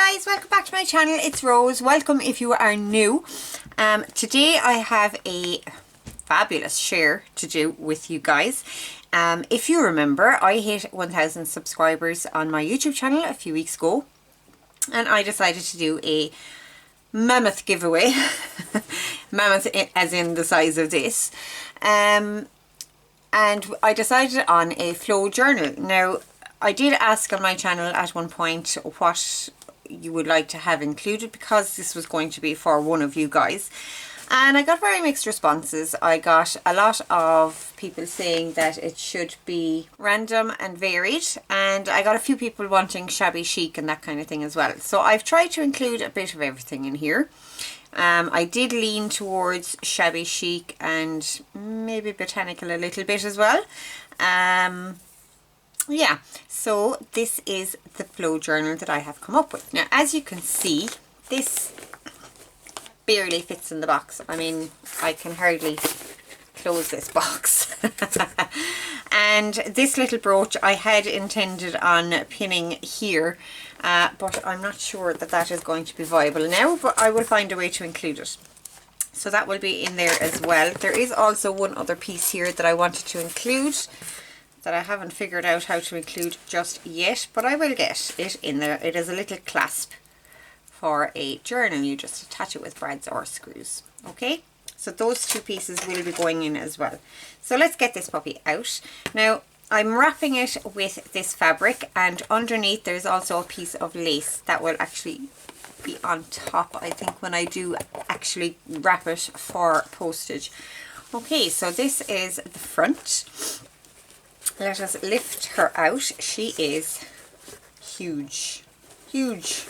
guys, welcome back to my channel. It's Rose. Welcome if you are new. Today I have a fabulous share to do with you guys. If you remember, I hit 1,000 subscribers on my YouTube channel a few weeks ago, and I decided to do a mammoth giveaway. Mammoth as in the size of this. And I decided on a flow journal. Now, I did ask on my channel at one point what you would like to have included, because this was going to be for one of you guys, and I got very mixed responses. I got a lot of people saying that it should be random and varied, and I got a few people wanting shabby chic and that kind of thing as well. So I've tried to include a bit of everything in here. I did lean towards shabby chic and maybe botanical a little bit as well. Yeah, so this is the flow journal that I have come up with. Now, as you can see, this barely fits in the box. I mean, I can hardly close this box. And this little brooch I had intended on pinning here, but I'm not sure that that is going to be viable now, but I will find a way to include it. So that will be in there as well. There is also one other piece here that I wanted to include that I haven't figured out how to include just yet, but I will get it in there. It is a little clasp for a journal. You just attach it with brads or screws. Okay, so those two pieces will be going in as well. So let's get this puppy out. Now, I'm wrapping it with this fabric, and underneath there's also a piece of lace that will actually be on top, I think, when I do actually wrap it for postage. Okay, so this is the front. Let us lift her out. She is huge, huge.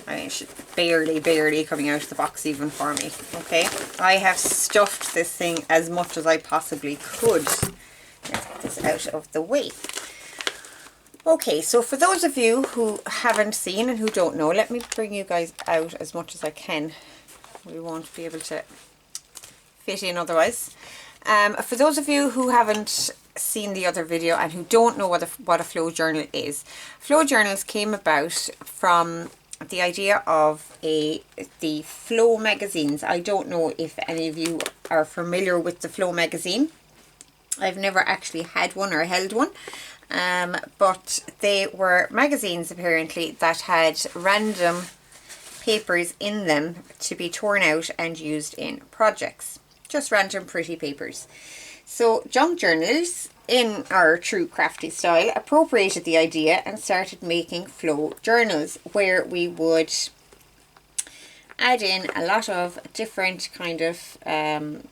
I mean, she's barely coming out of the box even for me. Okay, I have stuffed this thing as much as I possibly could. Let's get this out of the way. Okay, so for those of you who haven't seen and who don't know, let me bring you guys out as much as I can. We won't be able to fit in otherwise. For those of you who haven't seen the other video and who don't know what a flow journal is, flow journals came about from the idea of the Flow magazines. I don't know if any of you are familiar with the Flow magazine. I've never actually had one or held one, but they were magazines apparently that had random papers in them to be torn out and used in projects. Just random pretty papers. So junk journals, in our true crafty style, appropriated the idea and started making flow journals, where we would add in a lot of different kind of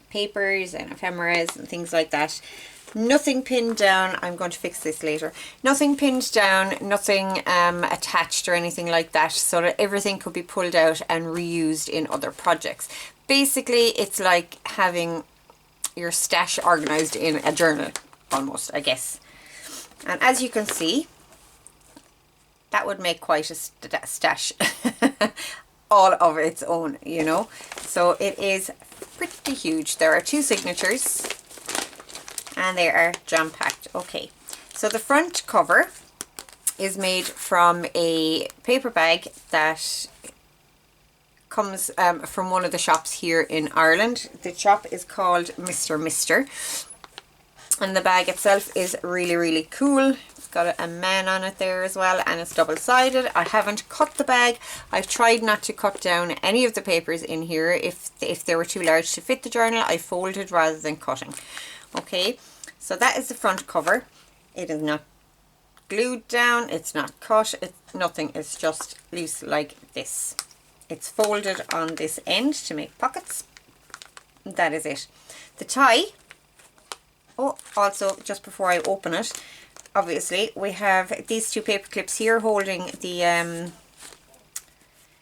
papers and ephemeras and things like that. Nothing pinned down. I'm going to fix this later. Nothing pinned down, nothing attached or anything like that, so that everything could be pulled out and reused in other projects. Basically, it's like having your stash organized in a journal, almost, I guess. And as you can see, that would make quite a stash all of its own, you know. So it is pretty huge. There are two signatures and they are jam-packed. Okay, so the front cover is made from a paper bag that comes from one of the shops here in Ireland. The shop is called Mr. Mister, and the bag itself is really cool. It's got a man on it there as well, and it's double-sided. I haven't cut the bag. I've tried not to cut down any of the papers in here. If they were too large to fit the journal, I folded rather than cutting. Okay, so that is the front cover. It is not glued down, it's not cut, it's nothing. It's just loose like this. It's folded on this end to make pockets. That is it. The tie. Oh, also, just before I open it, obviously, we have these two paper clips here holding the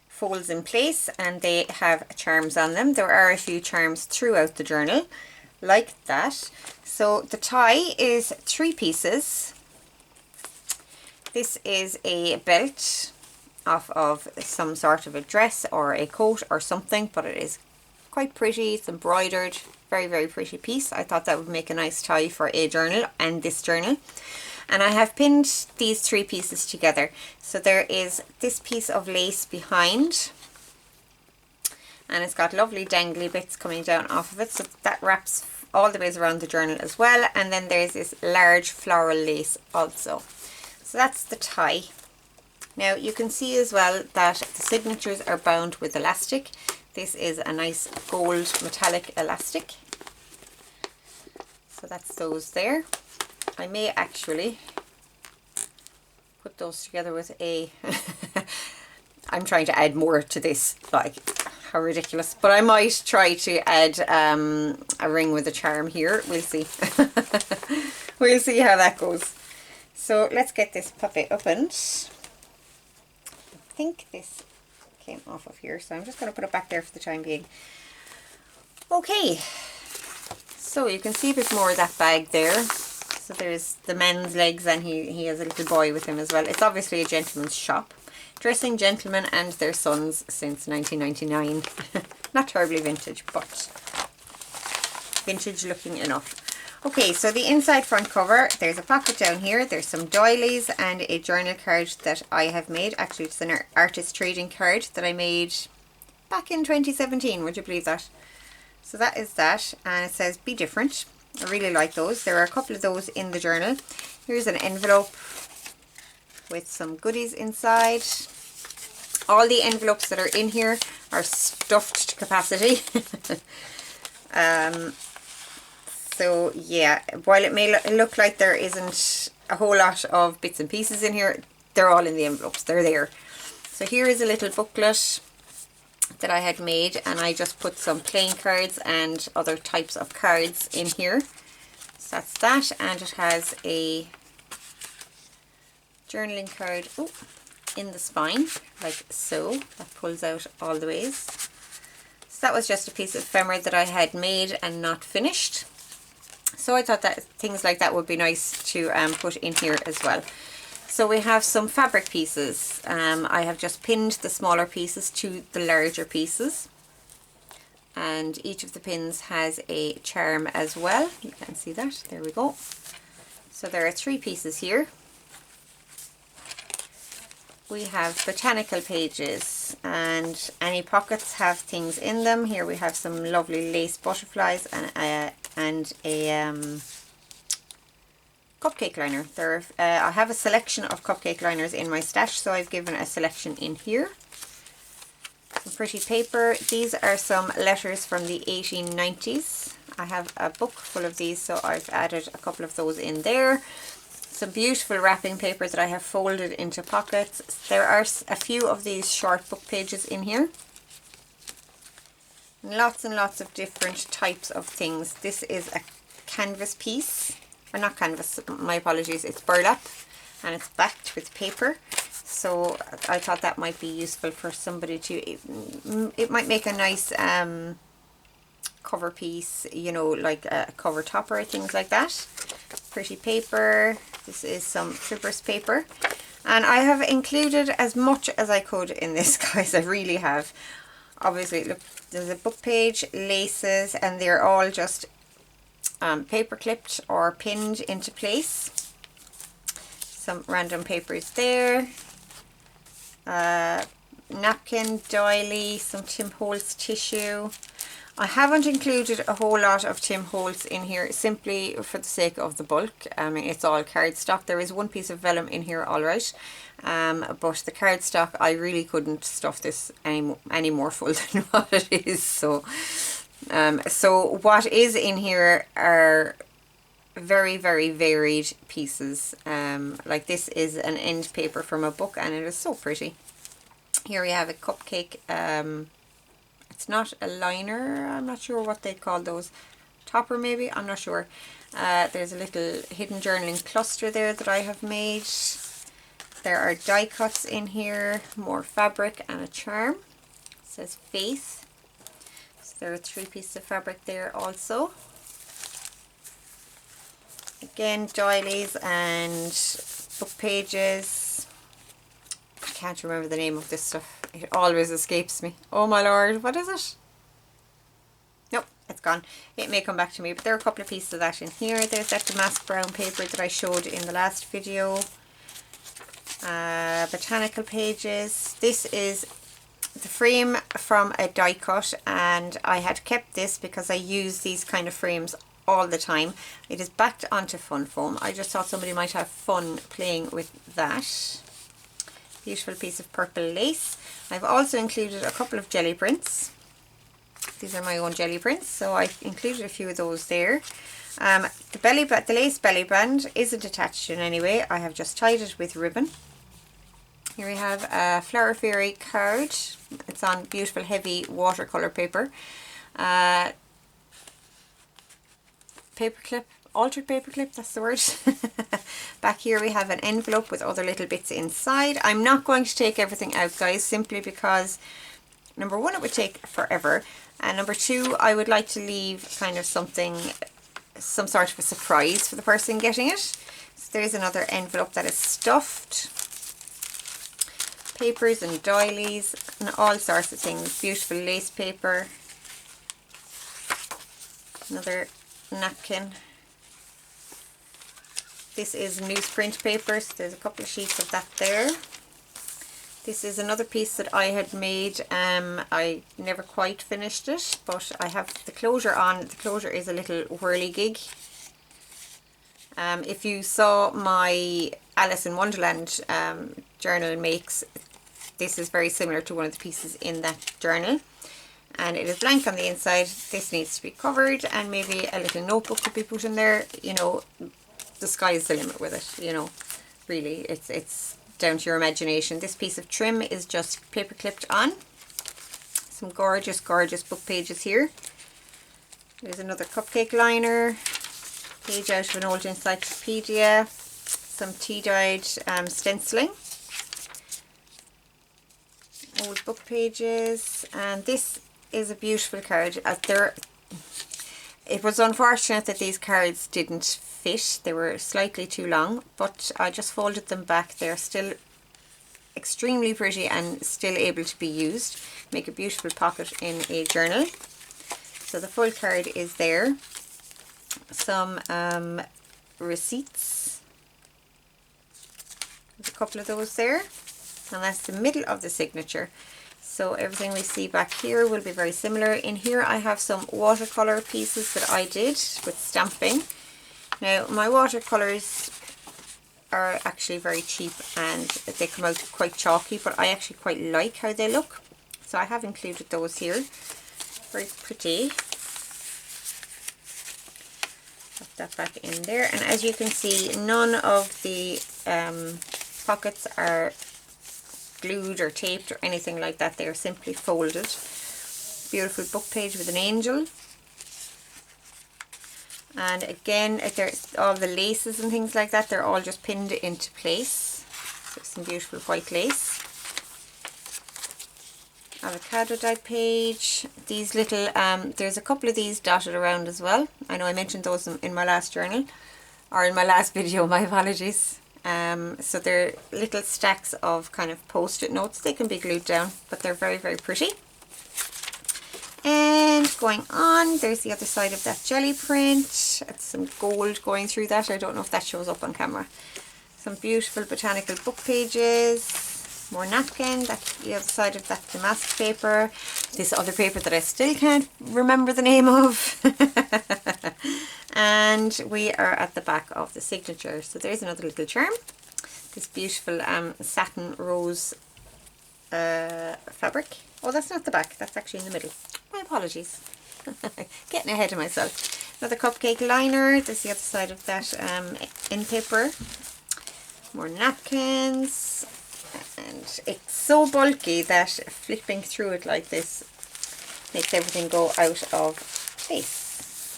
folds in place, and they have charms on them. There are a few charms throughout the journal, like that. So the tie is 3 pieces. This is a belt off of some sort of a dress or a coat or something, but it is quite pretty. It's embroidered, very pretty piece. I thought that would make a nice tie for a journal and this journal. And I have pinned these 3 pieces together. So there is this piece of lace behind, and it's got lovely dangly bits coming down off of it, so that wraps all the ways around the journal as well. And then there's this large floral lace also. So that's the tie. Now you can see as well that the signatures are bound with elastic. This is a nice gold metallic elastic. So that's those there. I may actually put those together with a I'm trying to add more to this, like, how ridiculous, but I might try to add a ring with a charm here. We'll see. We'll see how that goes. So let's get this puppy opened. I think this came off of here, so I'm just going to put it back there for the time being. Okay, so you can see a bit more of that bag there. So there's the men's legs, and he has a little boy with him as well. It's obviously a gentleman's shop, dressing gentlemen and their sons since 1999. Not terribly vintage, but vintage looking enough. Okay, so the inside front cover, there's a pocket down here, there's some doilies and a journal card that I have made. Actually, it's an artist trading card that I made back in 2017, would you believe that? So that is that, and it says be different. I really like those. There are a couple of those in the journal. Here's an envelope with some goodies inside. All the envelopes that are in here are stuffed to capacity. So yeah, while it may look like there isn't a whole lot of bits and pieces in here, they're all in the envelopes. They're there. So here is a little booklet that I had made, and I just put some playing cards and other types of cards in here. So that's that, and it has a journaling card in the spine, like so. That pulls out all the ways. So that was just a piece of ephemera that I had made and not finished. So I thought that things like that would be nice to put in here as well. So we have some fabric pieces. I have just pinned the smaller pieces to the larger pieces. And each of the pins has a charm as well. You can see that. There we go. So there are 3 pieces here. We have botanical pages, and any pockets have things in them. Here we have some lovely lace butterflies and a cupcake liner. I have a selection of cupcake liners in my stash, so I've given a selection in here. Some pretty paper. These are some letters from the 1890s. I have a book full of these, so I've added a couple of those in there. Some beautiful wrapping paper that I have folded into pockets. There are a few of these short book pages in here. Lots and lots of different types of things. This is a canvas piece, or not canvas, my apologies, it's burlap, and it's backed with paper. So I thought that might be useful for somebody to, it might make a nice cover piece, you know, like a cover topper, things like that. Pretty paper. This is some Trippers paper, and I have included as much as I could in this, guys. I really have. Obviously, look, there's a book page, laces, and they're all just paper clipped or pinned into place. Some random papers there. Napkin, doily, some Tim Holtz tissue. I haven't included a whole lot of Tim Holtz in here simply for the sake of the bulk. I mean, it's all cardstock. There is one piece of vellum in here, all right, but the cardstock, I really couldn't stuff this any more full than what it is. So what is in here are very, very varied pieces. Like this is an end paper from a book, and it is so pretty. Here we have a cupcake. It's not a liner, I'm not sure what they call those. Topper maybe, I'm not sure. There's a little hidden journaling cluster there that I have made. There are die cuts in here, more fabric and a charm. It says faith. So there are 3 pieces of fabric there also. Again, doilies and book pages. I can't remember the name of this stuff. It always escapes me. Oh my lord, what is it? Nope, it's gone. It may come back to me, but there are a couple of pieces of that in here. There's that damask brown paper that I showed in the last video. Botanical pages. This is the frame from a die cut, and I had kept this because I use these kind of frames all the time. It is backed onto Fun Foam. I just thought somebody might have fun playing with that. Beautiful piece of purple lace. I've also included a couple of jelly prints. These are my own jelly prints, so I included a few of those there. The lace belly band isn't attached in any way. I have just tied it with ribbon. Here we have a Flower Fairy card. It's on beautiful heavy watercolor paper. Paper clip, altered paper clip, that's the word. Back here we have an envelope with other little bits inside. I'm not going to take everything out, guys, simply because number one, it would take forever, and number two, I would like to leave kind of some sort of a surprise for the person getting it. So there's another envelope that is stuffed. Papers and doilies and all sorts of things. Beautiful lace paper. Another napkin. This is newsprint paper, so there's a couple of sheets of that there. This is another piece that I had made. I never quite finished it, but I have the closure on. The closure is a little whirligig. If you saw my Alice in Wonderland journal makes, this is very similar to one of the pieces in that journal, and it is blank on the inside. This needs to be covered, and maybe a little notebook could be put in there. You know, the sky is the limit with it, you know, really. It's down to your imagination. This piece of trim is just paper clipped on. Some gorgeous book pages here. There's another cupcake liner, page out of an old encyclopedia, some tea-dyed stenciling, old book pages, and this is a beautiful card. It was unfortunate that these cards didn't fit. They were slightly too long, but I just folded them back. They're still extremely pretty and still able to be used. Make a beautiful pocket in a journal. So the full card is there. Some receipts. There's a couple of those there, and that's the middle of the signature. So everything we see back here will be very similar. In here I have some watercolor pieces that I did with stamping. Now my watercolors are actually very cheap and they come out quite chalky, but I actually quite like how they look. So I have included those here. Very pretty. Put that back in there, and as you can see, none of the pockets are glued or taped or anything like that. They are simply folded. Beautiful book page with an angel, and again there's all the laces and things like that. They're all just pinned into place. So some beautiful white lace. Avocado die page. These little there's a couple of these dotted around as well. I know I mentioned those in my last journal, or in my last video, my apologies. So they're little stacks of kind of post-it notes. They can be glued down, but they're very, very pretty. And going on, there's the other side of that jelly print. It's some gold going through that. I don't know if that shows up on camera. Some beautiful botanical book pages. More napkin. That's the other side of that damask paper. This other paper that I still can't remember the name of. And we are at the back of the signature. So there's another little charm. This beautiful satin rose fabric. Oh, that's not the back. That's actually in the middle. My apologies. Getting ahead of myself. Another cupcake liner. This is the other side of that end paper. More napkins. And it's so bulky that flipping through it like this makes everything go out of place.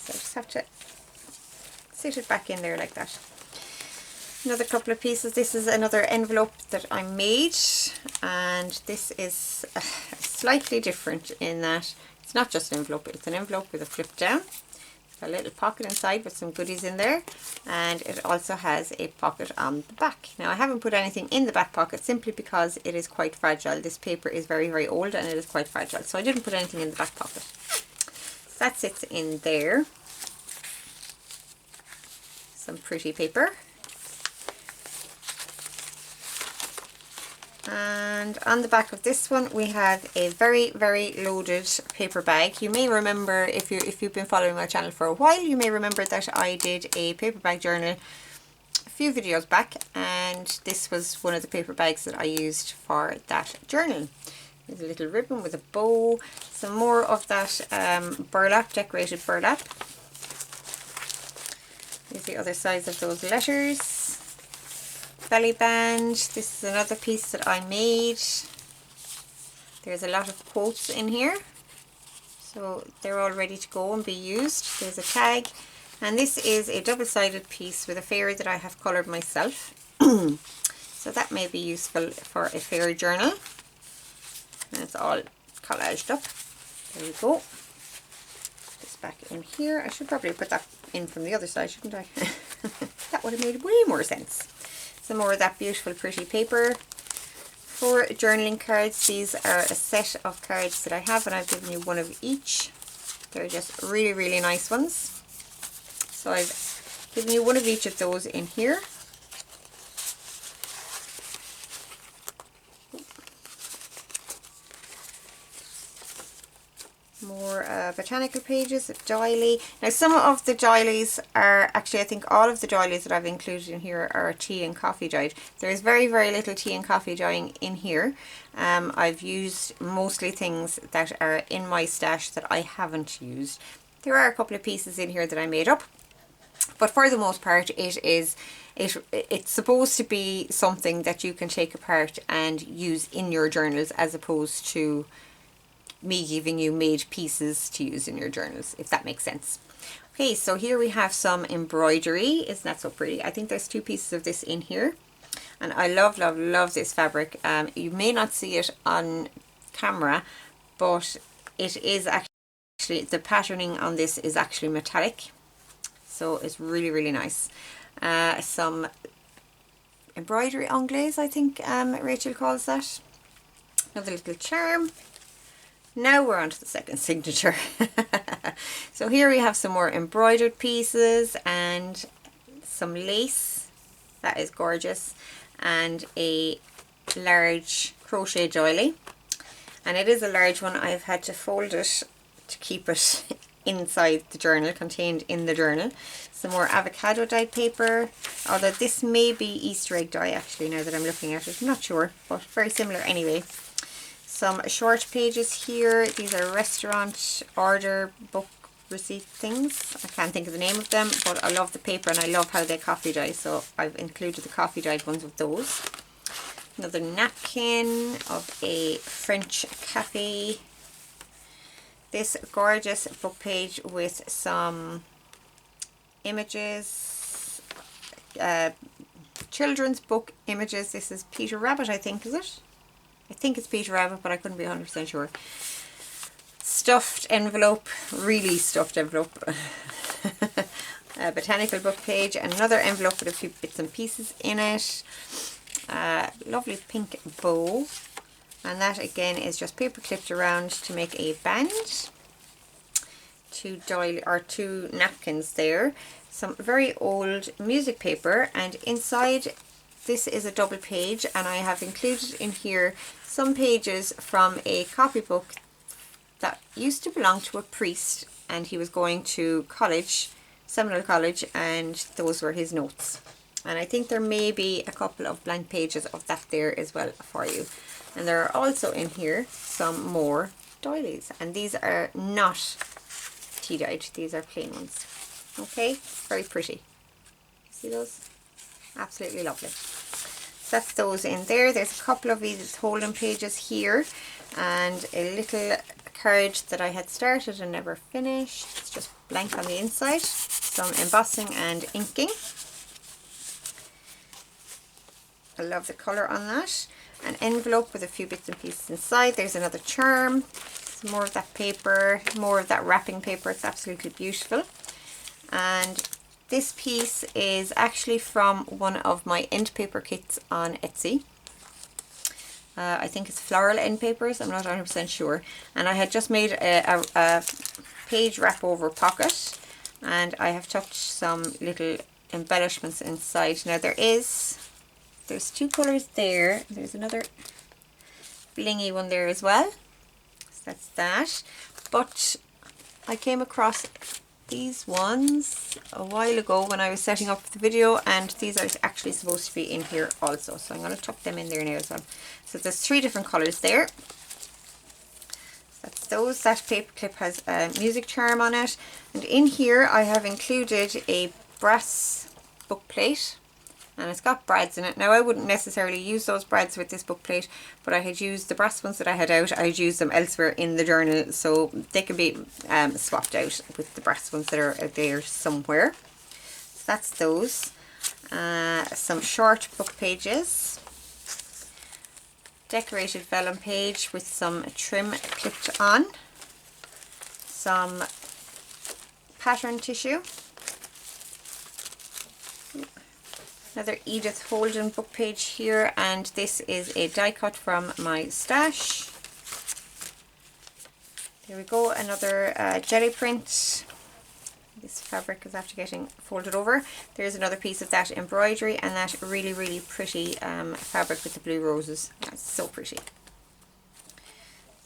So I just have to sit it back in there like that. Another couple of pieces. This is another envelope that I made, and this is slightly different in that it's not just an envelope, it's an envelope with a flip down. A little pocket inside with some goodies in there, and it also has a pocket on the back. Now I haven't put anything in the back pocket simply because it is quite fragile. This paper is very, very old and it is quite fragile, so I didn't put anything in the back pocket. that sits in there. Some pretty paper. And on the back of this one we have a very, very loaded paper bag. You may remember, if you've been following my channel for a while, you may remember that I did a paper bag journal a few videos back, and this was one of the paper bags that I used for that journal. There's a little ribbon with a bow, some more of that burlap, decorated burlap. Here's the other sides of those letters. Belly band. This is another piece that I made. There's a lot of quotes in here, so they're all ready to go and be used. There's a tag, and this is a double-sided piece with a fairy that I have coloured myself. So that may be useful for a fairy journal. And it's all collaged up. There we go. This back in here. I should probably put that in from the other side, shouldn't I? That would have made way more sense. Some more of that beautiful pretty paper. 4 journaling cards. These are a set of cards that I have, and I've given you one of each. They're just really, really nice ones. So I've given you one of each of those in here. More botanical pages of doily. Now some of the doilies are actually, I think all of the doilies that I've included in here are tea and coffee dyed. There is very, very little tea and coffee dyeing in here. I've used mostly things that are in my stash that I haven't used. There are a couple of pieces in here that I made up, but for the most part it's supposed to be something that you can take apart and use in your journals, as opposed to me giving you made pieces to use in your journals, if that makes sense. Okay, so here we have some embroidery. Isn't that so pretty? I think there's 2 pieces of this in here, and I love, love, love this fabric. You may not see it on camera, but it is actually, the patterning on this is actually metallic, so it's really, really nice. Some embroidery anglaise, I think Rachel calls that. Another little charm. Now we're on to the second signature. So here we have some more embroidered pieces and some lace. That is gorgeous. And a large crochet doily. And it is a large one. I've had to fold it to keep it inside the journal, contained in the journal. Some more avocado dyed paper. Although this may be Easter egg dye actually, now that I'm looking at it. I'm not sure, but very similar anyway. Some short pages here. These are restaurant order book receipt things. I can't think of the name of them, but I love the paper and I love how they coffee dye, so I've included the coffee dyed ones of those. Another napkin of a French cafe. This gorgeous book page with some images, children's book images. This is Peter Rabbit, I think, is it? I think it's Peter Rabbit, but I couldn't be 100% sure. Stuffed envelope, really stuffed envelope. A botanical book page, another envelope with a few bits and pieces in it. Lovely pink bow, and that again is just paper clipped around to make a band. 2 napkins there. Some very old music paper, and inside this is a double page, and I have included in here some pages from a copybook that used to belong to a priest, and he was going to college, Seminole College, and those were his notes. And I think there may be a couple of blank pages of that there as well for you. And there are also in here some more doilies, and these are not tea dyed, these are plain ones. Okay, very pretty. See those? Absolutely lovely. So that's those in there. There's a couple of these holding pages here, and a little card that I had started and never finished. It's just blank on the inside. Some embossing and inking. I love the colour on that. An envelope with a few bits and pieces inside. There's another charm. Some more of that paper, more of that wrapping paper. It's absolutely beautiful. And this piece is actually from one of my end paper kits on Etsy. I think it's floral end papers, I'm not 100% sure. And I had just made a page wrap over pocket, and I have tucked some little embellishments inside. Now there's 2 colours there. There's another blingy one there as well. So that's that. But I came across these ones a while ago when I was setting up the video, and these are actually supposed to be in here also. So I'm going to tuck them in there now as well. So there's 3 different colours there. That's those. That paper clip has a music charm on it, and in here I have included a brass book plate, and it's got brads in it. Now I wouldn't necessarily use those brads with this book plate, but I had used the brass ones that I had out. I'd used them elsewhere in the journal, so they can be swapped out with the brass ones that are out there somewhere. So that's those. Some short book pages. Decorated vellum page with some trim clipped on, some pattern tissue, another Edith Holden book page here, and this is a die cut from my stash. There we go, another jelly print. This fabric is after getting folded over. There's another piece of that embroidery and that really pretty fabric with the blue roses. That's so pretty.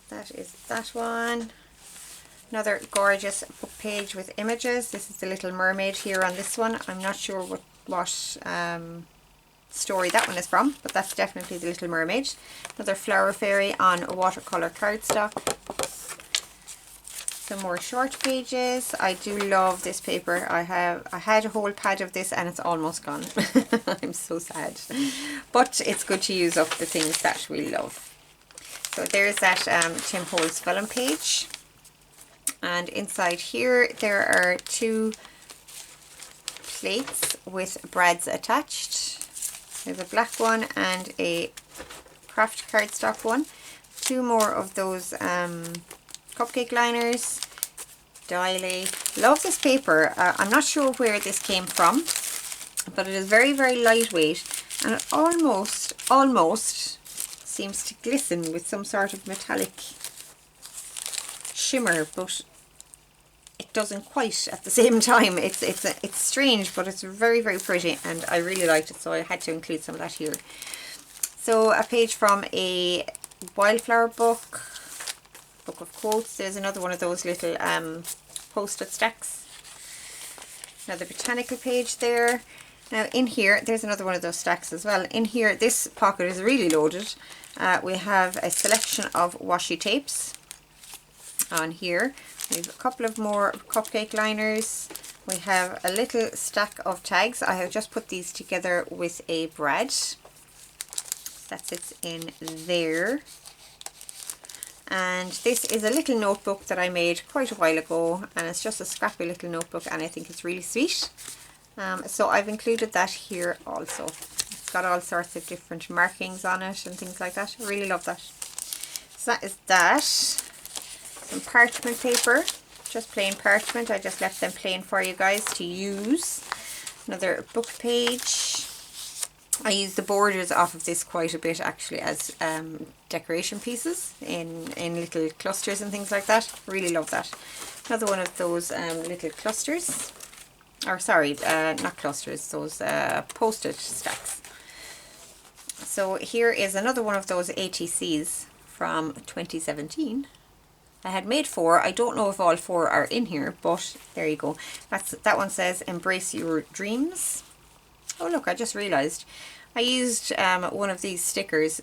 That is that one. Another gorgeous book page with images. This is the Little Mermaid here on this one. I'm not sure what story that one is from, but that's definitely the Little Mermaid. Another Flower Fairy on a watercolour cardstock. Some more short pages. I do love this paper. I had a whole pad of this and it's almost gone. I'm so sad, but it's good to use up the things that we love. So there's that Tim Holtz vellum page, and inside here there are 2 plates with brads attached. There's a black one and a craft cardstock one. 2 more of those cupcake liners. Doily. Love this paper. I'm not sure where this came from, but it is very lightweight, and it almost seems to glisten with some sort of metallic shimmer, but it doesn't quite at the same time. It's strange, but it's very pretty, and I really liked it, so I had to include some of that here. So a page from a wildflower book of quotes. There's another one of those little post-it stacks. Another botanical page there. Now in here there's another one of those stacks as well. In here this pocket is really loaded. We have a selection of washi tapes on here. We have a couple of more cupcake liners. We have a little stack of tags. I have just put these together with a brad. That sits in there. And this is a little notebook that I made quite a while ago, and it's just a scrappy little notebook, and I think it's really sweet. So I've included that here also. It's got all sorts of different markings on it and things like that. I really love that. So that is that. Some parchment paper, just plain parchment. I just left them plain for you guys to use. Another book page. I use the borders off of this quite a bit actually as decoration pieces in little clusters and things like that. Really love that. Another one of those little clusters, or sorry, not clusters, those post-it stacks. So here is another one of those ATCs from 2017. I had made 4. I don't know if all 4 are in here, but there you go. That one says embrace your dreams. Oh look, I just realised I used one of these stickers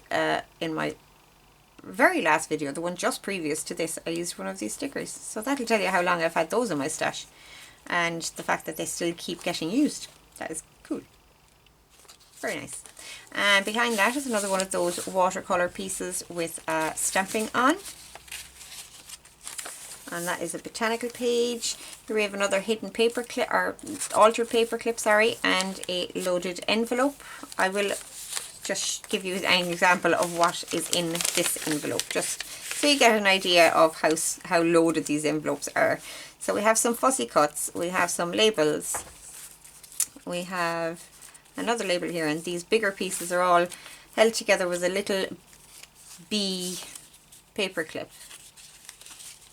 in my very last video, the one just previous to this. I used one of these stickers, so that'll tell you how long I've had those in my stash, and the fact that they still keep getting used. That is cool. Very nice. And behind that is another one of those watercolour pieces with stamping on. And that is a botanical page. Here we have another hidden paper clip, or altered paper clip, sorry, and a loaded envelope. I will just give you an example of what is in this envelope, just so you get an idea of how loaded these envelopes are. So we have some fussy cuts, we have some labels, we have another label here, and these bigger pieces are all held together with a little bee paper clip.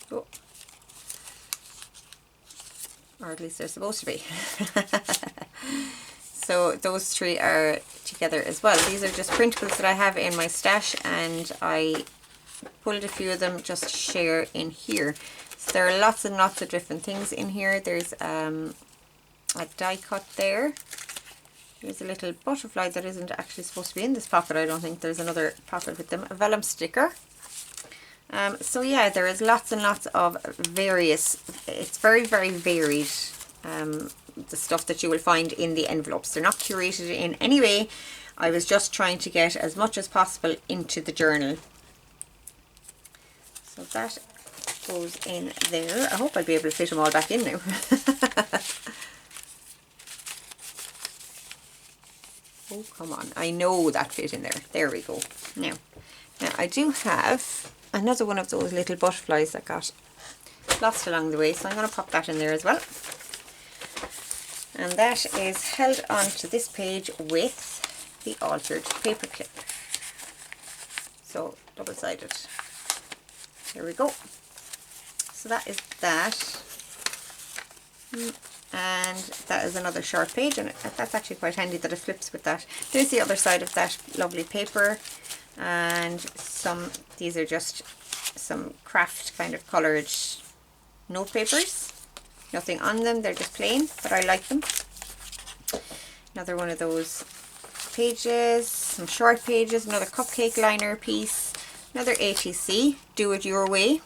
Oh. or at least they're supposed to be. So those three are together as well. These are just printables that I have in my stash, and I pulled a few of them just to share in here. So there are lots and lots of different things in here. There's a die cut there. There's a little butterfly that isn't actually supposed to be in this pocket. I don't think there's another pocket with them. A vellum sticker. So yeah, there is lots and lots of various, it's very, very varied, the stuff that you will find in the envelopes. They're not curated in any way. I was just trying to get as much as possible into the journal. So that goes in there. I hope I'll be able to fit them all back in now. Oh, come on. I know that fit in there. There we go. Now I do have another one of those little butterflies that got lost along the way, so I'm going to pop that in there as well. And that is held onto this page with the altered paper clip. So double-sided. There we go. So that is that. And that is another short page, and that's actually quite handy that it flips with that. There's the other side of that lovely paper, and these are just some craft kind of coloured note papers. Nothing on them, they're just plain, but I like them. Another one of those pages, some short pages, another cupcake liner piece, another ATC, do it your way.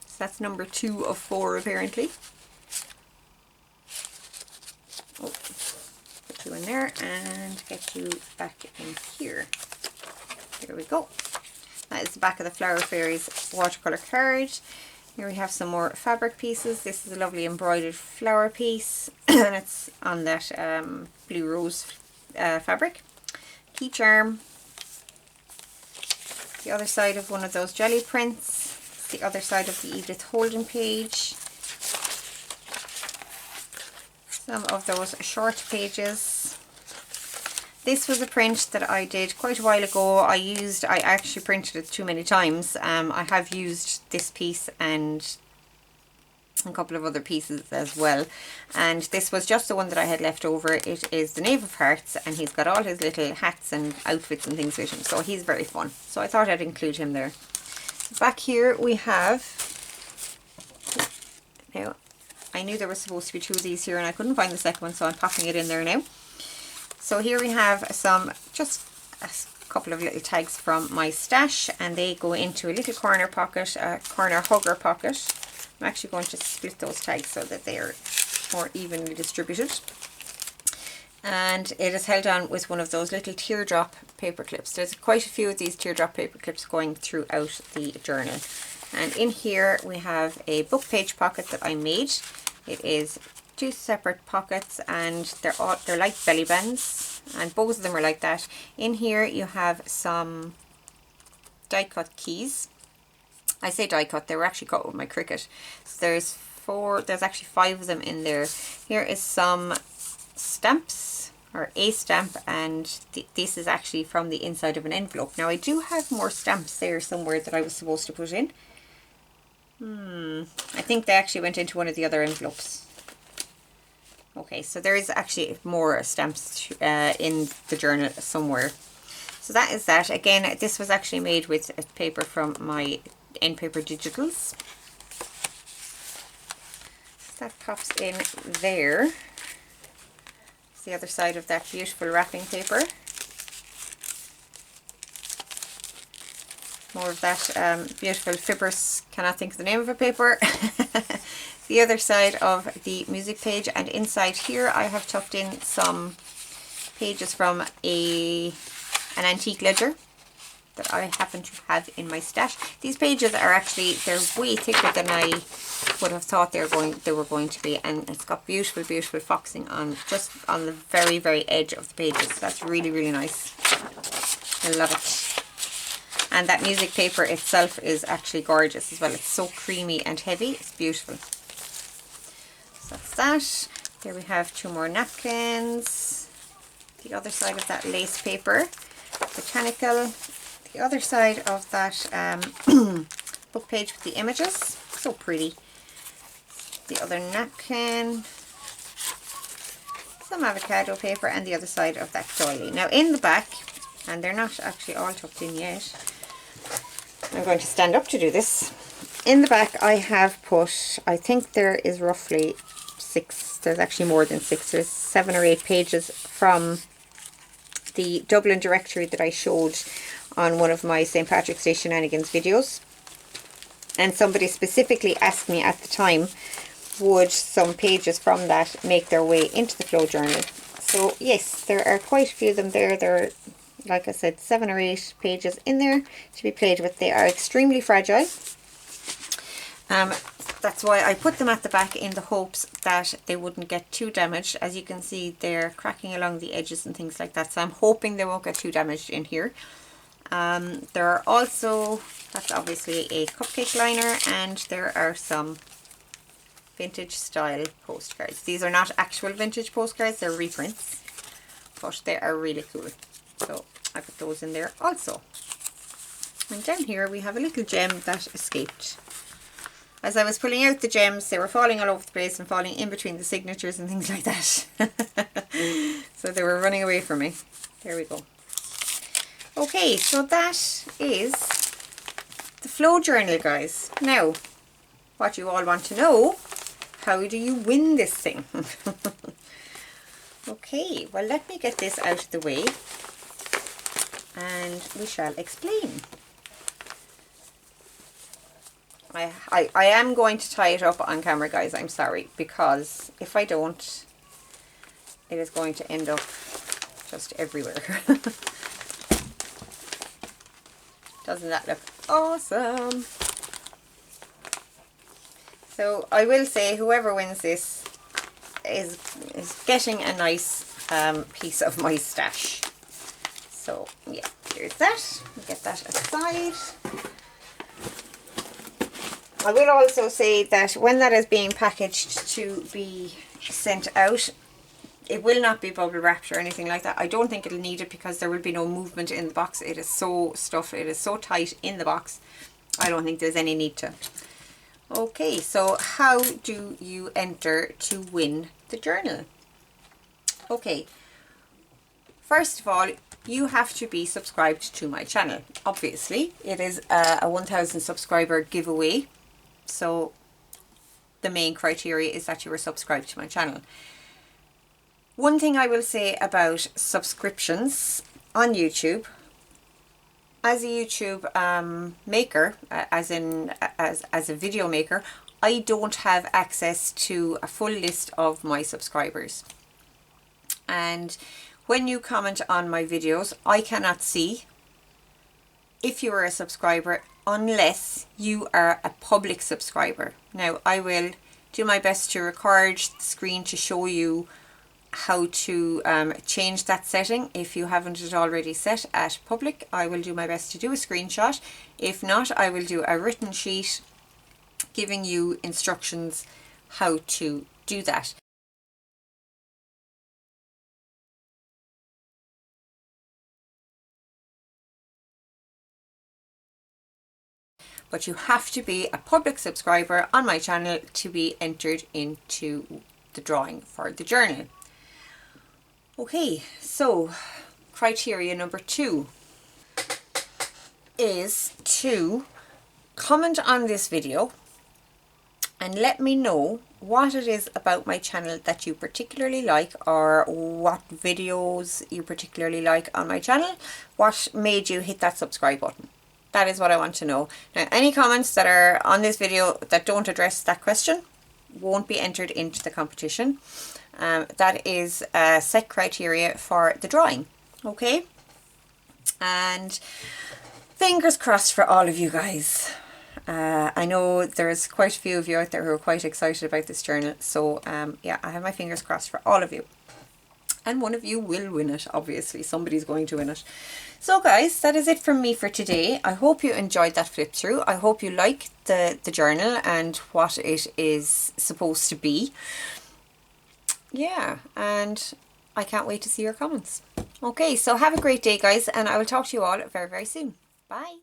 So that's number 2 of 4 apparently. Oh, put you in there and get you back in here. There we go. That is the back of the Flower Fairies watercolour card. Here we have some more fabric pieces. This is a lovely embroidered flower piece and it's on that blue rose fabric. Key charm. The other side of one of those jelly prints. It's the other side of the Edith Holden page. Some of those short pages. This was a print that I did quite a while ago. I actually printed it too many times. I have used this piece and a couple of other pieces as well. And this was just the one that I had left over. It is the Knave of Hearts, and he's got all his little hats and outfits and things with him. So he's very fun. So I thought I'd include him there. Back here we have, now I knew there was supposed to be 2 of these here and I couldn't find the second one, so I'm popping it in there now. So here we have just a couple of little tags from my stash, and they go into a little corner pocket, a corner hugger pocket. I'm actually going to split those tags so that they are more evenly distributed. And it is held on with one of those little teardrop paper clips. There's quite a few of these teardrop paper clips going throughout the journal. And in here we have a book page pocket that I made. It is 2 separate pockets, and they're like belly bands, and both of them are like that. In here you have some die cut keys. I say die cut, they were actually cut with my Cricut. So there's actually 5 of them in there. Here is some stamps, or a stamp, and this is actually from the inside of an envelope. Now I do have more stamps there somewhere that I was supposed to put in. I think they actually went into one of the other envelopes. Okay, so there is actually more stamps in the journal somewhere. So that is that. Again, this was actually made with a paper from my End Paper Digitals. So that pops in there. It's the other side of that beautiful wrapping paper. More of that beautiful fibrous, cannot think of the name of a paper. The other side of the music page, and inside here I have tucked in some pages from an antique ledger that I happen to have in my stash. These pages are actually, they're way thicker than I would have thought they were going to be, and it's got beautiful, beautiful foxing on just on the very, very edge of the pages. So that's really, really nice. I love it. And that music paper itself is actually gorgeous as well. It's so creamy and heavy. It's beautiful. So that's that. Here we have 2 more napkins. The other side of that lace paper. Botanical. The other side of that book page with the images. So pretty. The other napkin. some avocado paper and the other side of that doily. Now in the back, and they're not actually all tucked in yet, I'm going to stand up to do this. In the back I have put, I think there is roughly 6, there's actually more than 6, there's 7 or 8 pages from the Dublin directory that I showed on one of my St. Patrick's Day Shenanigans videos. And somebody specifically asked me at the time, would some pages from that make their way into the flow journal? So yes, there are quite a few of them there. There are, like I said, 7 or 8 pages in there to be played with. They are extremely fragile. That's why I put them at the back, in the hopes that they wouldn't get too damaged. As you can see, they're cracking along the edges and things like that. So I'm hoping they won't get too damaged in here. There are also, that's obviously a cupcake liner, and there are some vintage style postcards. These are not actual vintage postcards, they're reprints, but they are really cool. So I put those in there also. And down here we have a little gem that escaped. As I was pulling out the gems, they were falling all over the place and falling in between the signatures and things like that. So they were running away from me. There we go. Okay, so that is the flow journal, guys. Now, what you all want to know, how do you win this thing? Okay, well, let me get this out of the way and we shall explain. I am going to tie it up on camera, guys, I'm sorry, because if I don't, it is going to end up just everywhere. Doesn't that look awesome? So I will say, whoever wins this is getting a nice piece of my stash. So yeah, here's that. Get that aside. I will also say that when that is being packaged to be sent out, it will not be bubble wrapped or anything like that. I don't think it'll need it because there will be no movement in the box. It is so stuffed, it is so tight in the box. I don't think there's any need to. Okay, so how do you enter to win the journal? Okay, first of all, you have to be subscribed to my channel. Obviously, it is a 1000 subscriber giveaway. So the main criteria is that you are subscribed to my channel. One thing I will say about subscriptions on YouTube, as a YouTube maker, as a video maker, I don't have access to a full list of my subscribers. And when you comment on my videos, I cannot see if you are a subscriber unless you are a public subscriber. Now, I will do my best to record the screen to show you how to change that setting. If you haven't it already set at public, I will do my best to do a screenshot. If not, I will do a written sheet giving you instructions how to do that. But you have to be a public subscriber on my channel to be entered into the drawing for the journal. Okay, so criteria number 2 is to comment on this video and let me know what it is about my channel that you particularly like, or what videos you particularly like on my channel, what made you hit that subscribe button. That is what I want to know. Now, any comments that are on this video that don't address that question won't be entered into the competition. That is a set criteria for the drawing. Okay? And fingers crossed for all of you guys. I know there's quite a few of you out there who are quite excited about this journal. So yeah, I have my fingers crossed for all of you. And one of you will win it, obviously. Somebody's going to win it. So guys, that is it from me for today. I hope you enjoyed that flip through. I hope you like the journal and what it is supposed to be. Yeah, and I can't wait to see your comments. Okay, so have a great day, guys, and I will talk to you all very, very soon. Bye.